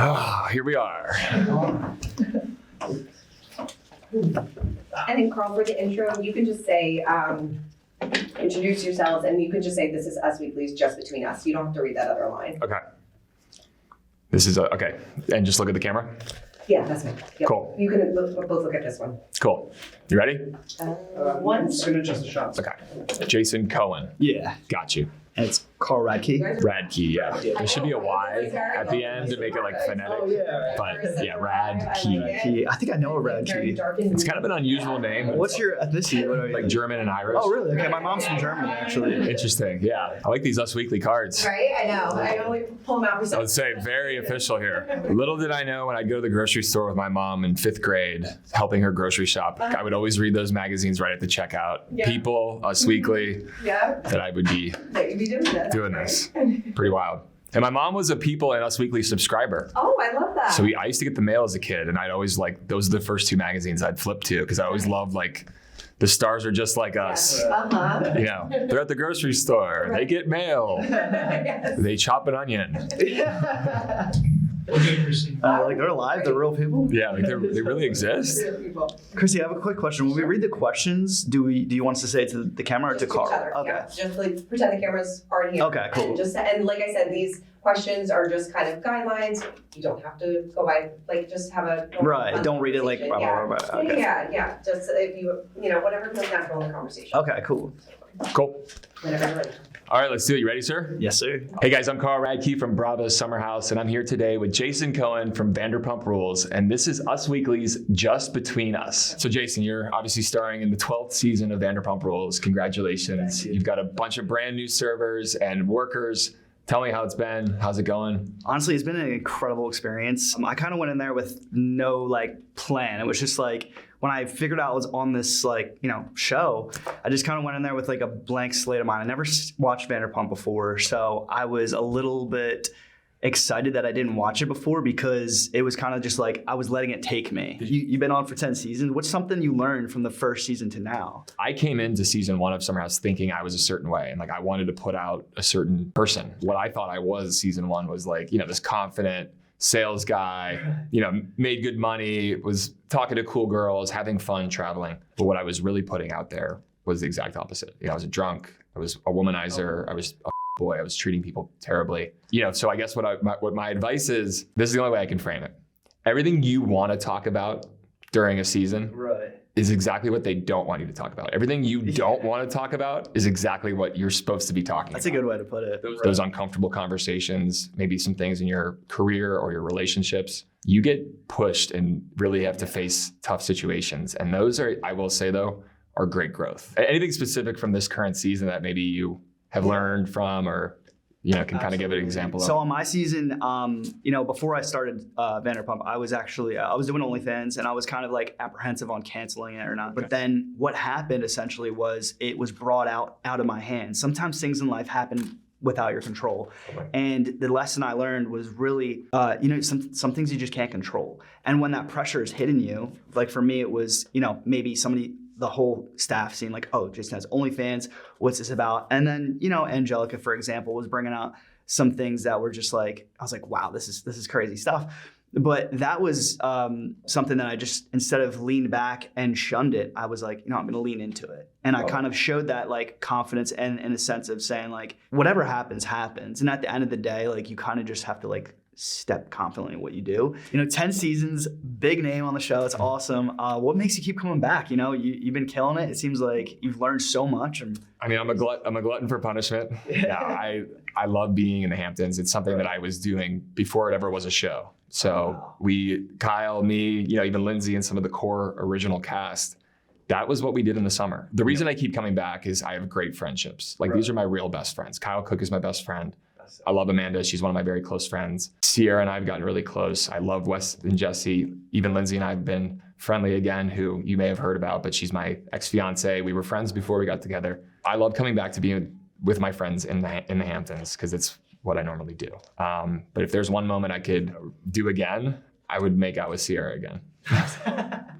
Oh, here we are. And then Carl, for the intro, you can just say, introduce yourselves, and you can just say, this is Us Weekly's Just Between Us. You don't have to read that other line. Okay. This is, okay. And just look at the camera? Yeah, that's me. Yep. Cool. You can both look at this one. Cool. You ready? One. Just gonna adjust the shots. Okay. Jason Cohen. Yeah. Got you. And it's Carl Radke. Radke, yeah. There should be a Y at the end to make it like phonetic. Oh, yeah. But yeah, Radke. Radke. I think I know a Radke. It's kind of an unusual name. What's your ethnicity? What are you? Like German and Irish. Oh, really? Okay, my mom's from Germany, actually. Interesting, yeah. I like these Us Weekly cards. Right? I know. I only pull them out for I would say very official here. Little did I know when I'd go to the grocery store with my mom in 5th grade, helping her grocery shop, I would always read those magazines right at the checkout. Yeah. People, Us Weekly, that I would be doing this. Pretty wild. And my mom was a People and Us Weekly subscriber. Oh, I love that. So I used to get the mail as a kid, and I'd always like, those are the first 2 magazines I'd flip to, because I always loved like, the stars are just like us. Uh-huh. You know, they're at the grocery store. They get mail. Yes. They chop an onion. Like they're alive, they're real people. Yeah, like they really exist. Chrissy, I have a quick question. When we read the questions, do you want us to say it to the camera or to Carl? Okay. Yeah. Just like pretend the cameras aren't here. Okay, cool. And like I said, these questions are just kind of guidelines. You don't have to go by, like, just have a Right. Don't read it like blah, blah, blah, blah. Okay. Yeah. Just if you whatever comes natural in the conversation. Okay, cool. Cool. Whenever you're ready. All right, let's do it. You ready, sir? Yes, sir. Hey guys, I'm Carl Radke from Bravo's Summer House, and I'm here today with Jason Cohen from Vanderpump Rules, and this is Us Weekly's Just Between Us. So Jason, you're obviously starring in the 12th season of Vanderpump Rules. Congratulations. You've got a bunch of brand new servers and workers. Tell me how it's been. How's it going? Honestly, it's been an incredible experience. I kind of went in there with no plan. It was just like, when I figured out I was on this show, I just kind of went in there with like a blank slate of mine. I never watched Vanderpump before, so I was a little bit excited that I didn't watch it before, because it was kind of just like I was letting it take me. You've been on for 10 seasons. What's something you learned from the first season to now? I came into season 1 of Summer House thinking I was a certain way, and like I wanted to put out a certain person. What I thought I was season 1 was like, this confident sales guy, made good money, was talking to cool girls, having fun, traveling. But what I was really putting out there was the exact opposite. I was a drunk, I was a womanizer, I was a boy, I was treating people terribly. So I guess what my advice is, this is the only way I can frame it. Everything you want to talk about during a season is exactly what they don't want you to talk about. Everything you don't want to talk about is exactly what you're supposed to be talking about. That's a good way to put it. Those uncomfortable conversations, maybe some things in your career or your relationships, you get pushed and really have to face tough situations. And those are, I will say though, are great growth. Anything specific from this current season that maybe you have learned from, or can kind of give an example of? So on my season, before I started Vanderpump, I was doing OnlyFans, and I was kind of like apprehensive on canceling it or not. But then what happened essentially was it was brought out of my hands. Sometimes things in life happen without your control. Okay. And the lesson I learned was really, some things you just can't control. And when that pressure is hitting you, like for me, it was, maybe the whole staff seeing like, oh, Jason has OnlyFans, what's this about? And then, Angelica, for example, was bringing out some things that were just like, I was like, wow, this is crazy stuff. But that was something that I just, instead of leaned back and shunned it, I was like, I'm going to lean into it. And I kind of showed that like confidence and in a sense of saying like, whatever happens, happens. And at the end of the day, like you kind of just have to like step confidently in what you do. 10 seasons, big name on the show. It's awesome. What makes you keep coming back? You've been killing it. It seems like you've learned so much. I'm a glutton for punishment. Yeah, I love being in the Hamptons. It's something that I was doing before it ever was a show. So Kyle, me, even Lindsay and some of the core original cast, that was what we did in the summer. The reason I keep coming back is I have great friendships. These are my real best friends. Kyle Cook is my best friend. I love Amanda. She's one of my very close friends. Sierra and I have gotten really close. I love Wes and Jesse. Even Lindsay and I have been friendly again, who you may have heard about, but she's my ex-fiance. We were friends before we got together. I love coming back to being with my friends in the Hamptons, because it's what I normally do. But if there's one moment I could do again, I would make out with Sierra again.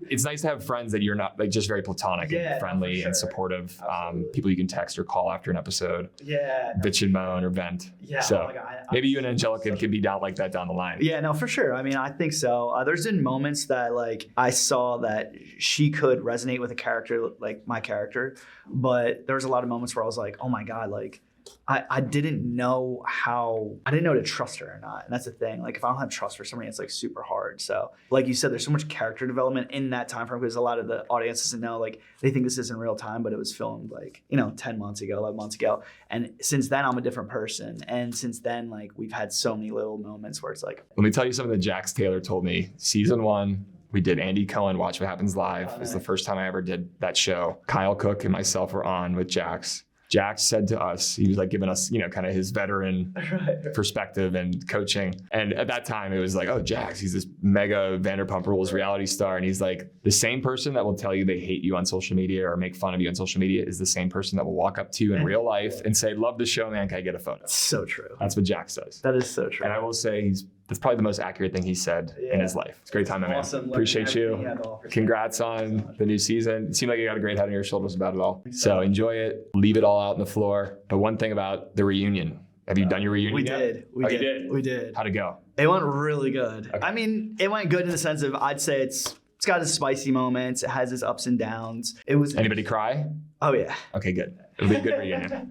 It's nice to have friends that you're not like just very platonic Yeah, and friendly for and sure. supportive. Absolutely. People you can text or call after an episode, Yeah. bitch and moan or vent. Yeah. So oh my God, maybe you and Angelica could be down like that down the line. Yeah, no, for sure. I mean, I think so. There's been moments that like I saw that she could resonate with a character like my character, but there was a lot of moments where I was like, oh my God, like I didn't know to trust her or not. And that's the thing. Like if I don't have trust for somebody, it's like super hard. So like you said, there's so much character development in that time frame because a lot of the audience doesn't know, like they think this isn't real time, but it was filmed like, 10 months ago, 11 months ago. And since then I'm a different person. And since then, like we've had so many little moments where it's like, Let me tell you something that Jax Taylor told me. Season 1, we did Andy Cohen, Watch What Happens Live. It was the first time I ever did that show. Kyle Cook and myself were on with Jax. Jax said to us, he was like giving us, kind of his veteran perspective and coaching. And at that time, it was like, oh, Jax, he's this mega Vanderpump Rules reality star. And he's like, the same person that will tell you they hate you on social media or make fun of you on social media is the same person that will walk up to you in real life and say, love the show, man, can I get a photo? so true. That's what Jax says. That is so true. And I will say that's probably the most accurate thing he said in his life. It's a great time, man. Awesome. Appreciate you. Congrats on the new season. It seemed like you got a great head on your shoulders about it all. So enjoy it. Leave it all out on the floor. But one thing about the reunion. Have you done your reunion We yet? did. You did? We did. How'd it go? It went really good. Okay. I mean, it went good in the sense of I'd say it's got its spicy moments. It has its ups and downs. It was. Anybody cry? Oh yeah. Okay, good. It'll be a good reunion.